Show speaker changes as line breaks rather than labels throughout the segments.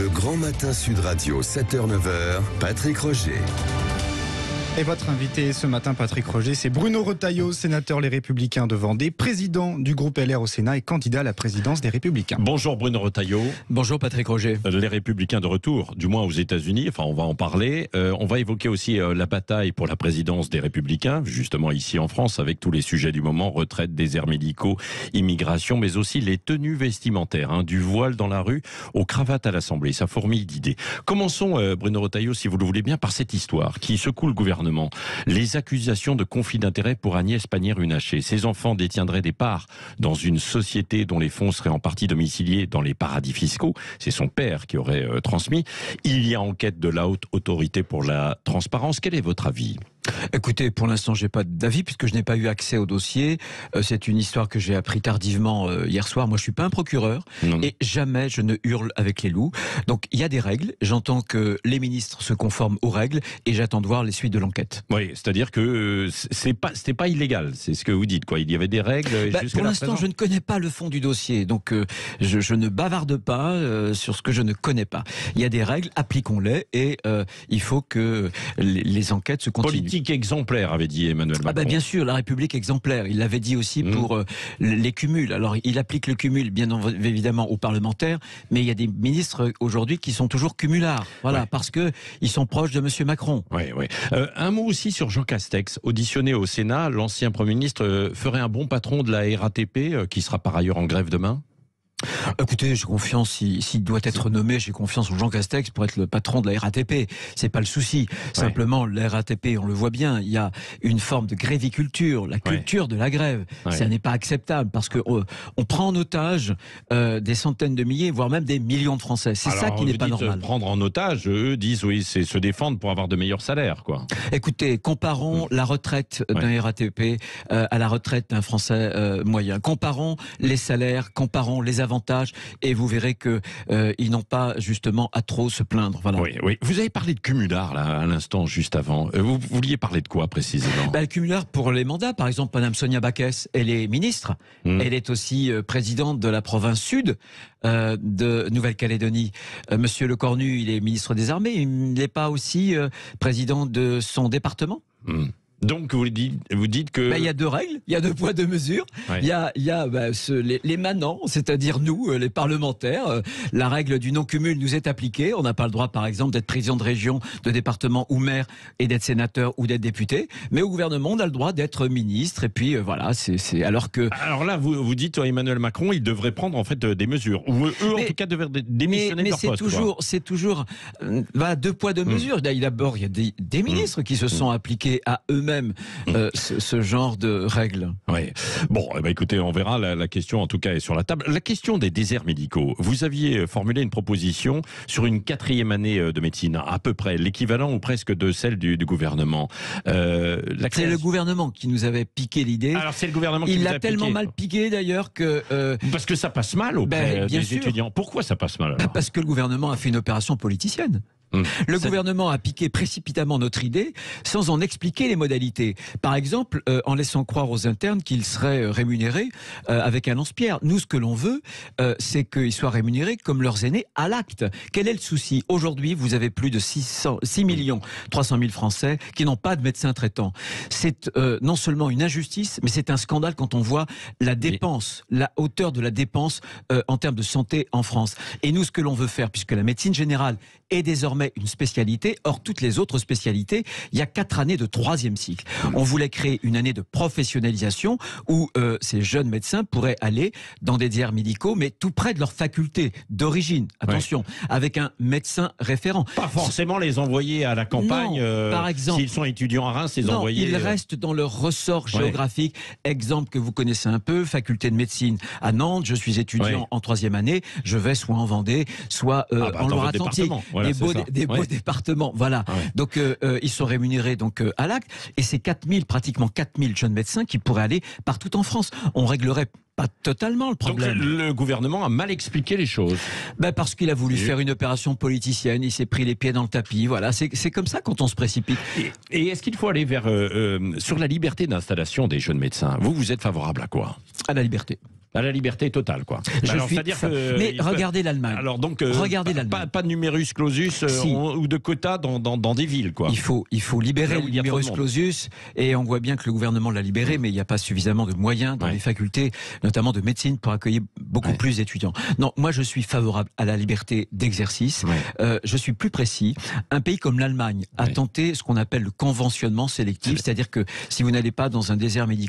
Le Grand Matin Sud Radio, 7h-9h, Patrick Roger.
Et votre invité ce matin, Patrick Roger, c'est Bruno Retailleau, sénateur Les Républicains de Vendée, président du groupe LR au Sénat et candidat à la présidence des Républicains.
Bonjour Bruno Retailleau.
Bonjour Patrick Roger.
Les Républicains de retour, du moins aux États-Unis, enfin on va en parler. On va évoquer aussi la bataille pour la présidence des Républicains, justement ici en France, avec tous les sujets du moment, retraite, déserts médicaux, immigration, mais aussi les tenues vestimentaires, du voile dans la rue aux cravates à l'Assemblée. Ça fourmille d'idées. Commençons, Bruno Retailleau, si vous le voulez bien, par cette histoire qui secoue le gouvernement. Les accusations de conflit d'intérêts pour Agnès Pannier-Runacher. Ses enfants détiendraient des parts dans une société dont les fonds seraient en partie domiciliés dans les paradis fiscaux. C'est son père qui aurait transmis. Il y a enquête de la haute autorité pour la transparence. Quel est votre avis ?
Écoutez, pour l'instant, j'ai pas d'avis puisque je n'ai pas eu accès au dossier. C'est une histoire que j'ai appris tardivement hier soir. Moi, je suis pas un procureur et jamais je ne hurle avec les loups. Donc, il y a des règles. J'entends que les ministres se conforment aux règles et j'attends de voir les suites de l'enquête.
Oui, c'est-à-dire que c'était pas illégal. C'est ce que vous dites, quoi. Il y avait des règles.
Pour l'instant, je ne connais pas le fond du dossier, donc je ne bavarde pas sur ce que je ne connais pas. Il y a des règles, appliquons-les et il faut que les enquêtes se continuent.
Politique exemplaire, avait dit Emmanuel Macron.
Bien sûr, la République exemplaire. Il l'avait dit aussi pour les cumuls. Alors, il applique le cumul, bien évidemment, aux parlementaires, mais il y a des ministres aujourd'hui qui sont toujours cumulards. Voilà, parce que ils sont proches de Monsieur Macron.
Oui. Un mot aussi sur Jean Castex. Auditionné au Sénat, l'ancien Premier ministre ferait un bon patron de la RATP, qui sera par ailleurs en grève demain.
Écoutez, j'ai confiance, s'il doit être nommé, j'ai confiance en Jean Castex pour être le patron de la RATP. C'est pas le souci. Simplement, la RATP, on le voit bien, il y a une forme de gréviculture, la culture de la grève. Ça n'est pas acceptable parce que on prend en otage des centaines de milliers, voire même des millions de Français. C'est ça qui n'est pas normal.
Prendre en otage, eux disent c'est se défendre pour avoir de meilleurs salaires, quoi.
Écoutez, comparons la retraite d'un RATP à la retraite d'un Français moyen. Comparons les salaires, comparons les avantages et vous verrez que ils n'ont pas justement à trop se plaindre. Voilà.
Oui. Vous avez parlé de cumulard là à l'instant juste avant. Vous vouliez parler de quoi précisément ?
Le cumulard pour les mandats, par exemple, Madame Sonia Backès, elle est ministre. Elle est aussi présidente de la province sud de Nouvelle-Calédonie. Monsieur Lecornu, il est ministre des Armées. Il n'est pas aussi président de son département.
Donc vous dites que...
il y a deux règles, il y a deux poids, deux mesures. Il y a les manants, c'est-à-dire nous, les parlementaires. La règle du non-cumul nous est appliquée. On n'a pas le droit, par exemple, d'être président de région, de département ou maire et d'être sénateur ou d'être député. Mais au gouvernement, on a le droit d'être ministre. Et puis voilà, c'est alors que...
Alors là, vous dites Emmanuel Macron, il devrait prendre en fait des mesures. Ou eux, en tout cas, devraient démissionner de leur poste.
C'est toujours deux poids, deux mesures. D'abord, il y a des ministres qui se sont appliqués à eux-mêmes ce genre de règles.
Oui. Bon, écoutez, on verra. La question, en tout cas, est sur la table. La question des déserts médicaux. Vous aviez formulé une proposition sur une 4e année de médecine, à peu près l'équivalent ou presque de celle du gouvernement.
C'est le gouvernement qui nous avait piqué l'idée.
Alors c'est le gouvernement qui
il
nous a
l'a tellement mal piqué d'ailleurs que...
Parce que ça passe mal auprès des étudiants. Pourquoi ça passe mal alors ?
Parce que le gouvernement a fait une opération politicienne. Le gouvernement a piqué précipitamment notre idée sans en expliquer les modalités. Par exemple, en laissant croire aux internes qu'ils seraient rémunérés avec un lance-pierre. Nous, ce que l'on veut, c'est qu'ils soient rémunérés comme leurs aînés à l'acte. Quel est le souci ? Aujourd'hui, vous avez plus de 6 300 000 Français qui n'ont pas de médecin traitant. C'est non seulement une injustice, mais c'est un scandale quand on voit la dépense, la hauteur de la dépense en termes de santé en France. Et nous, ce que l'on veut faire, puisque la médecine générale est désormais une spécialité. Or, toutes les autres spécialités, il y a 4 années de 3e cycle. On voulait créer une année de professionnalisation où ces jeunes médecins pourraient aller dans des déserts médicaux, mais tout près de leur faculté d'origine. Attention, avec un médecin référent.
Pas forcément les envoyer à la campagne.
Par exemple,
s'ils sont étudiants à Reims, les envoyer...
ils restent dans leur ressort géographique. Exemple que vous connaissez un peu, faculté de médecine à Nantes. Je suis étudiant en 3e année. Je vais soit en Vendée, soit en Loire-Atlantique.
Voilà,
des beaux départements, voilà. Donc ils sont rémunérés à l'acte et c'est pratiquement 4000 jeunes médecins qui pourraient aller partout en France. On réglerait pas totalement le problème.
Donc le gouvernement a mal expliqué les choses.
Parce qu'il a voulu faire une opération politicienne, il s'est pris les pieds dans le tapis. Voilà, c'est comme ça quand on se précipite.
Et est-ce qu'il faut aller vers sur la liberté d'installation des jeunes médecins ? Vous êtes favorable à quoi ?
À la liberté.
À la liberté totale, quoi.
Mais regardez l'Allemagne.
Alors donc,
regardez l'Allemagne.
Pas de numerus clausus ou de quotas dans des villes, quoi.
Il faut libérer le numerus clausus, et on voit bien que le gouvernement l'a libéré, mais il n'y a pas suffisamment de moyens dans les facultés, notamment de médecine, pour accueillir beaucoup plus d'étudiants. Non, moi je suis favorable à la liberté d'exercice. Je suis plus précis. Un pays comme l'Allemagne a tenté ce qu'on appelle le conventionnement sélectif, c'est-à-dire que si vous n'allez pas dans un désert médical,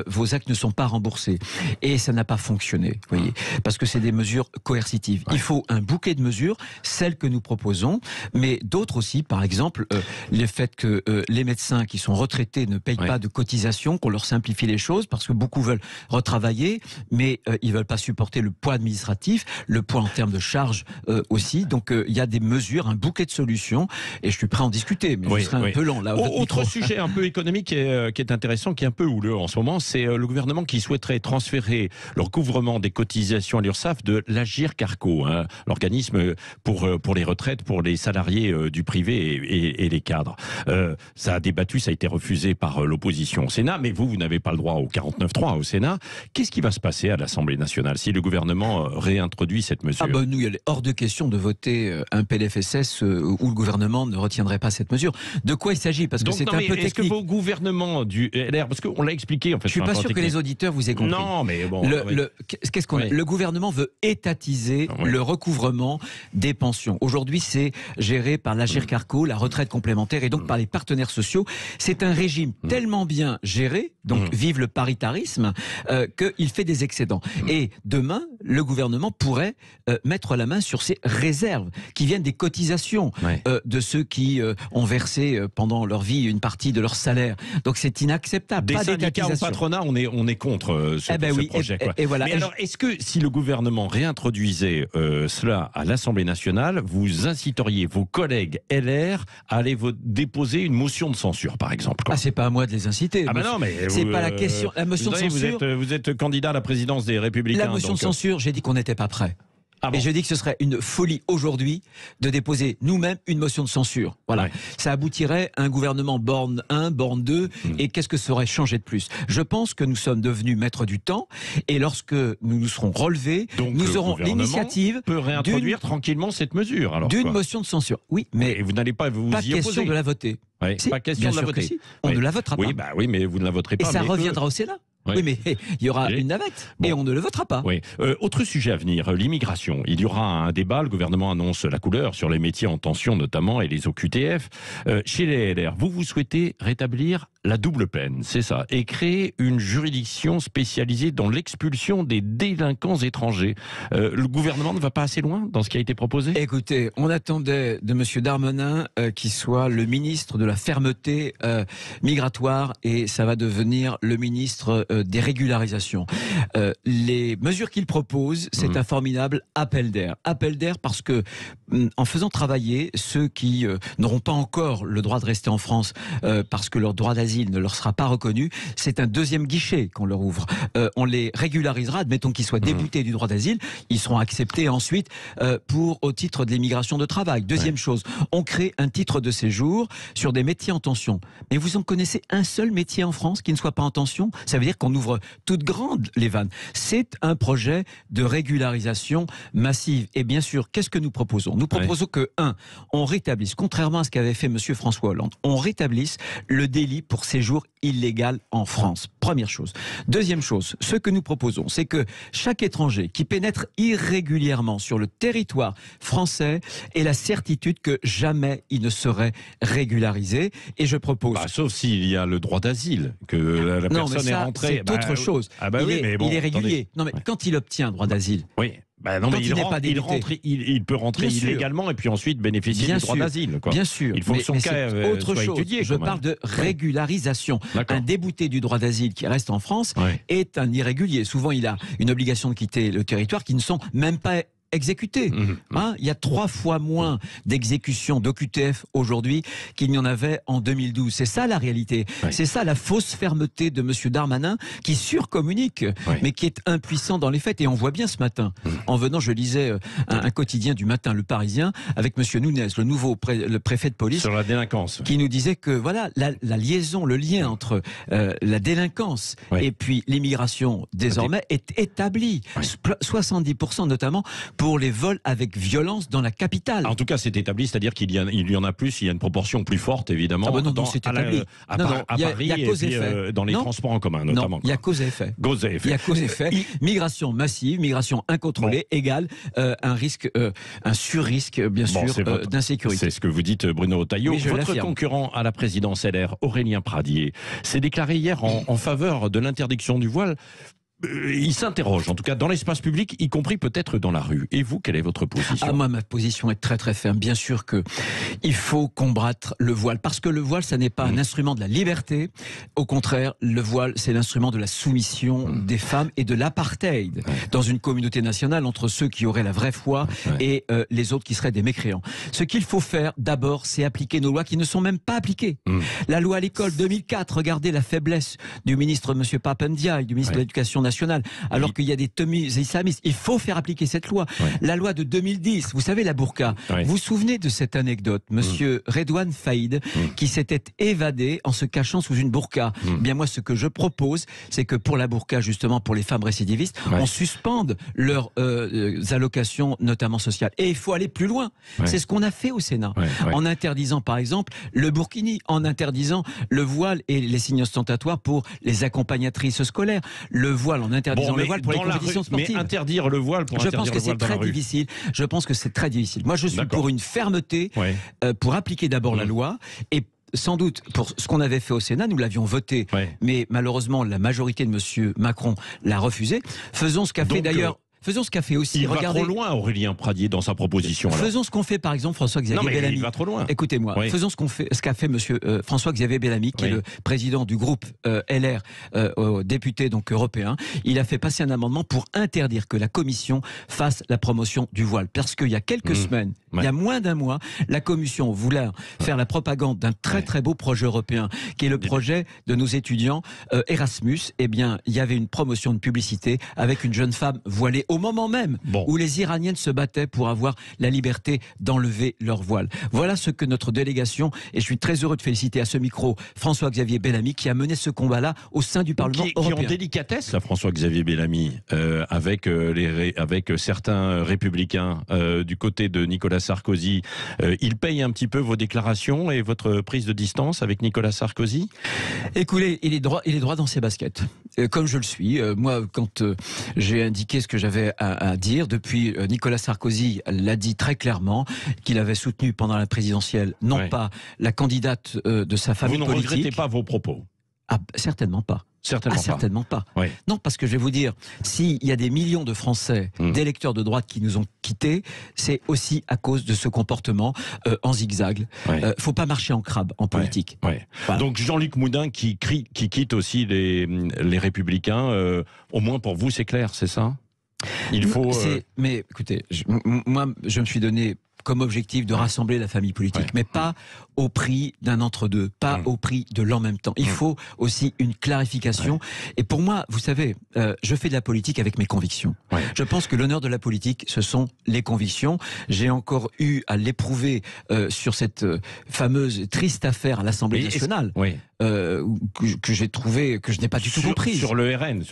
vos actes ne sont pas remboursés. Et ça n'a pas fonctionné, vous voyez, parce que c'est des mesures coercitives. Il faut un bouquet de mesures, celles que nous proposons, mais d'autres aussi, par exemple, le fait que les médecins qui sont retraités ne payent pas de cotisation, qu'on leur simplifie les choses, parce que beaucoup veulent retravailler, mais ils veulent pas supporter le poids administratif, le poids en termes de charges aussi. Donc il y a des mesures, un bouquet de solutions, et je suis prêt à en discuter, mais je serai un peu lent là.
Autre sujet un peu économique qui est intéressant, qui est un peu houleux en ce moment, c'est le gouvernement qui souhaiterait transférer le recouvrement des cotisations à l'URSSAF de l'Agirc-Arrco, l'organisme pour les retraites, pour les salariés du privé et les cadres. Ça a débattu, ça a été refusé par l'opposition au Sénat, mais vous n'avez pas le droit au 49.3 au Sénat. Qu'est-ce qui va se passer à l'Assemblée nationale si le gouvernement réintroduit cette mesure?
Nous, il est hors de question de voter un PLFSS où le gouvernement ne retiendrait pas cette mesure. De quoi il s'agit? Parce que c'est un peu technique.
Est-ce que vos gouvernements du LR, parce qu'on l'a expliqué en fait.
Je suis pas sûr que les auditeurs vous aient compris.
Non, mais bon.
Le gouvernement veut étatiser le recouvrement des pensions. Aujourd'hui, c'est géré par l'Agirc-Arrco, la retraite complémentaire, et donc par les partenaires sociaux. C'est un régime tellement bien géré, donc vive le paritarisme, qu'il fait des excédents. Et demain, le gouvernement pourrait mettre la main sur ces réserves qui viennent des cotisations de ceux qui ont versé pendant leur vie une partie de leur salaire. Donc c'est inacceptable.
Des syndicats au patronat, on est contre ce projet.
Et voilà.
Mais alors, est-ce que si le gouvernement réintroduisait cela à l'Assemblée nationale, vous inciteriez vos collègues LR à aller déposer une motion de censure, par exemple?
C'est pas à moi de les inciter.
Non, mais
c'est pas la question. La motion de censure.
Vous êtes candidat à la présidence des Républicains.
La motion de censure, j'ai dit qu'on n'était pas prêt. Et je dis que ce serait une folie aujourd'hui de déposer nous-mêmes une motion de censure. Voilà. Ça aboutirait à un gouvernement borne 1, borne 2, et qu'est-ce que ça aurait changé de plus? Je pense que nous sommes devenus maîtres du temps, et lorsque nous nous serons relevés, nous aurons l'initiative
peut réintroduire tranquillement cette mesure.
D'une motion de censure. Oui, mais
vous n'allez pas vous y opposer.
Pas question de la voter.
Pas question de la voter.
Si. On ne la votera pas.
Oui, mais vous ne la voterez pas.
Et ça reviendra au Sénat. Oui, mais il y aura une navette et on ne le votera pas.
Autre sujet à venir, l'immigration. Il y aura un débat, le gouvernement annonce la couleur sur les métiers en tension notamment et les OQTF. Chez les LR, vous souhaitez rétablir la double peine, c'est ça, et créer une juridiction spécialisée dans l'expulsion des délinquants étrangers. Le gouvernement ne va pas assez loin dans ce qui a été proposé?
Écoutez, on attendait de M. Darmanin qu'il soit le ministre de la fermeté migratoire, et ça va devenir le ministre des régularisations. Les mesures qu'il propose, c'est un formidable appel d'air. Appel d'air parce que, en faisant travailler ceux qui n'auront pas encore le droit de rester en France parce que leur droit d'asile ne leur sera pas reconnu, c'est un deuxième guichet qu'on leur ouvre. On les régularisera, admettons qu'ils soient déboutés du droit d'asile, ils seront acceptés ensuite au titre de l'immigration de travail. Deuxième chose, on crée un titre de séjour sur des métiers en tension. Mais vous en connaissez un seul métier en France qui ne soit pas en tension? Ça veut dire qu'on ouvre toutes grandes les vannes. C'est un projet de régularisation massive. Et bien sûr, qu'est-ce que nous proposons? Nous proposons que, on rétablisse, contrairement à ce qu'avait fait M. François Hollande, on rétablisse le délit pour séjour illégal en France. Première chose. Deuxième chose, ce que nous proposons, c'est que chaque étranger qui pénètre irrégulièrement sur le territoire français ait la certitude que jamais il ne serait régularisé. Et je propose...
sauf s'il y a le droit d'asile, que la personne est rentrée...
C'est autre chose. Il est régulier. Non, mais quand il obtient droit d'asile...
il peut rentrer illégalement et puis ensuite bénéficier du droit d'asile.
Bien sûr.
Il faut que son cas soit étudié.
Je parle de régularisation. Un débouté du droit d'asile qui reste en France est un irrégulier. Souvent, il a une obligation de quitter le territoire qui ne sont même pas exécutés. Il y a 3 fois moins d'exécutions d'OQTF aujourd'hui qu'il n'y en avait en 2012. C'est ça la réalité. C'est ça la fausse fermeté de M. Darmanin qui surcommunique, mais qui est impuissant dans les faits. Et on voit bien ce matin, en venant, je lisais un quotidien du matin, Le Parisien, avec M. Nunes, le préfet de police.
Sur la délinquance.
Qui nous disait que voilà, la liaison, le lien entre la délinquance et puis l'immigration désormais est établi. 70% notamment pour les vols avec violence dans la capitale.
En tout cas, c'est établi, c'est-à-dire qu'il y en a plus, il y a une proportion plus forte, évidemment.
Non, c'est établi.
À Paris et puis, dans les transports en commun, notamment.
Il y a cause et effet. Il y a cause et effet. Migration massive, migration incontrôlée égale un surrisque, bien sûr, d'insécurité.
C'est ce que vous dites, Bruno Retailleau. Votre concurrent à la présidence LR, Aurélien Pradié, s'est déclaré hier en faveur de l'interdiction du voile. Il s'interroge, en tout cas dans l'espace public, y compris peut-être dans la rue. Et vous, quelle est votre position ?
Moi, ma position est très très ferme. Bien sûr que il faut combattre le voile, parce que le voile, ça n'est pas un instrument de la liberté. Au contraire, le voile, c'est l'instrument de la soumission des femmes et de l'apartheid dans une communauté nationale entre ceux qui auraient la vraie foi et les autres qui seraient des mécréants. Ce qu'il faut faire, d'abord, c'est appliquer nos lois qui ne sont même pas appliquées. La loi à l'école 2004, regardez la faiblesse du ministre M. Papendiaï, du ministre de l'Éducation nationale, alors qu'il y a des tenues islamistes. Il faut faire appliquer cette loi. La loi de 2010, vous savez, la burqa. Vous vous souvenez de cette anecdote, Monsieur Redouane Faïd, qui s'était évadé en se cachant sous une burqa. Bien moi, ce que je propose, c'est que pour la burqa, justement, pour les femmes récidivistes, on suspende leurs allocations, notamment sociales. Et il faut aller plus loin. C'est ce qu'on a fait au Sénat. En interdisant, par exemple, le burkini, en interdisant le voile et les signes ostentatoires pour les accompagnatrices scolaires. Le voile, en interdisant le voile pour les compétitions sportives.
Mais interdire le voile pour interdire le voile dans la rue.
Je pense que c'est très difficile. Moi, je suis pour une fermeté, pour appliquer d'abord la loi et sans doute, pour ce qu'on avait fait au Sénat, nous l'avions voté, mais malheureusement, la majorité de M. Macron l'a refusé. Faisons ce qu'a fait d'ailleurs... Faisons ce qu'a fait aussi.
Il va trop loin, Aurélien Pradié, dans sa proposition.
Faisons ce qu'on fait, par exemple, François-Xavier Bellamy.
Il va trop loin.
Écoutez-moi. Faisons ce qu'a fait Monsieur François-Xavier Bellamy, qui est le président du groupe LR, député donc européen. Il a fait passer un amendement pour interdire que la Commission fasse la promotion du voile, parce qu'il y a quelques semaines, il y a moins d'un mois, la Commission voulait faire la propagande d'un très très beau projet européen, qui est le projet de nos étudiants Erasmus. Eh bien, il y avait une promotion de publicité avec une jeune femme voilée au moment même où les Iraniennes se battaient pour avoir la liberté d'enlever leur voile. Voilà ce que notre délégation, et je suis très heureux de féliciter à ce micro François-Xavier Bellamy, qui a mené ce combat-là au sein du Parlement européen.
Qui en délicatesse, là, François-Xavier Bellamy, avec certains républicains du côté de Nicolas Sarkozy. Il paye un petit peu vos déclarations et votre prise de distance avec Nicolas Sarkozy ?
Écoutez, il est droit dans ses baskets. Comme je le suis. Moi, quand j'ai indiqué ce que j'avais à dire, depuis Nicolas Sarkozy l'a dit très clairement, qu'il avait soutenu pendant la présidentielle, non pas la candidate de sa famille politique.
Vous ne regrettez pas vos propos ?
Certainement pas. Certainement pas. Non, parce que je vais vous dire, s'il y a des millions de Français, d'électeurs de droite qui nous ont quittés, c'est aussi à cause de ce comportement en zigzag. Faut pas marcher en crabe en politique.
Voilà. Donc Jean-Luc Moudin qui quitte aussi les Républicains, au moins pour vous c'est clair, c'est ça ? Il faut.
Mais écoutez, moi je me suis donné comme objectif de rassembler la famille politique, mais pas au prix d'un entre-deux, pas au prix de l'en même temps. Il faut aussi une clarification. Et pour moi, vous savez, je fais de la politique avec mes convictions. Je pense que l'honneur de la politique, ce sont les convictions. J'ai encore eu à l'éprouver sur cette fameuse triste affaire à l'Assemblée nationale. Que j'ai trouvé, que je n'ai pas du tout compris.
Sur le RN,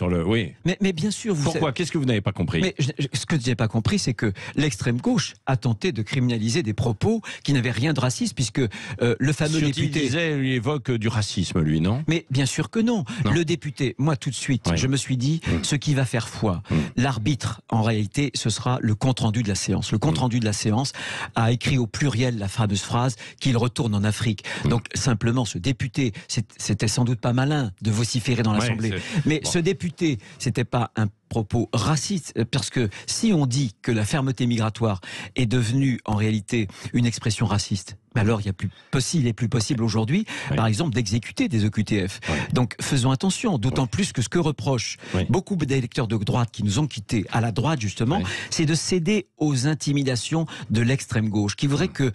Mais bien sûr, vous
Pourquoi ? Qu'est-ce que vous n'avez pas compris ?
Mais ce que je n'ai pas compris, c'est que l'extrême gauche a tenté de criminaliser des propos qui n'avaient rien de raciste, puisque le fameux député...
Il évoque du racisme, lui, non ?
Mais bien sûr que non. Le député, moi tout de suite, je me suis dit, ce qui va faire foi, l'arbitre, en réalité, ce sera le compte-rendu de la séance. Le compte-rendu de la séance a écrit au pluriel la fameuse phrase qu'il retourne en Afrique. Donc simplement, ce député, c'était sans doute pas malin de vociférer dans l'Assemblée. Mais ce député, c'était pas un propos raciste, parce que si on dit que la fermeté migratoire est devenue en réalité une expression raciste, Alors, il est plus possible aujourd'hui, par exemple, d'exécuter des OQTF. Donc, faisons attention, d'autant plus que ce que reprochent beaucoup d'électeurs de droite qui nous ont quittés, à la droite justement, c'est de céder aux intimidations de l'extrême gauche, qui voudrait que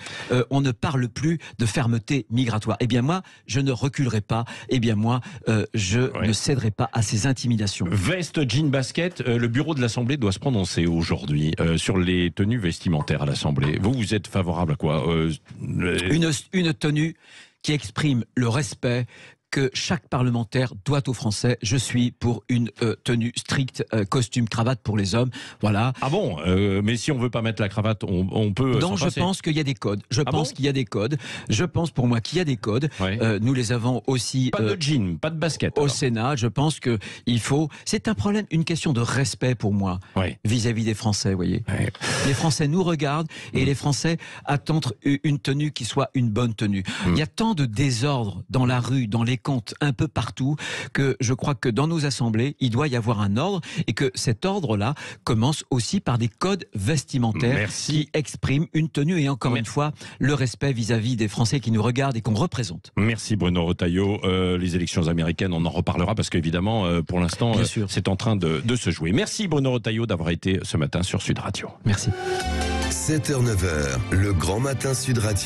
on ne parle plus de fermeté migratoire. Eh bien moi, je ne reculerai pas. Eh bien moi, je ne céderai pas à ces intimidations.
Veste, jean, basket, le bureau de l'Assemblée doit se prononcer aujourd'hui sur les tenues vestimentaires à l'Assemblée. Vous êtes favorable à quoi
Une tenue qui exprime le respect que chaque parlementaire doit aux Français. Je suis pour une tenue stricte, costume, cravate pour les hommes. Voilà.
Ah bon mais si on veut pas mettre la cravate, on peut.
Non, je pense qu'il y a des codes. Je pense pour moi qu'il y a des codes. Nous les avons aussi.
Pas de jean, pas de basket.
Au Sénat, je pense que il faut. C'est un problème, une question de respect pour moi vis-à-vis des Français. Voyez. Les Français nous regardent et les Français attendent une tenue qui soit une bonne tenue. Il y a tant de désordre dans la rue, dans les comptes un peu partout, que je crois que dans nos assemblées, il doit y avoir un ordre et que cet ordre-là commence aussi par des codes vestimentaires qui expriment une tenue et encore une fois, le respect vis-à-vis des Français qui nous regardent et qu'on représente.
Merci Bruno Retailleau. Les élections américaines, on en reparlera parce qu'évidemment, pour l'instant, c'est en train de se jouer. Merci Bruno Retailleau d'avoir été ce matin sur Sud Radio.
Merci.
7h-9h, le grand matin Sud Radio.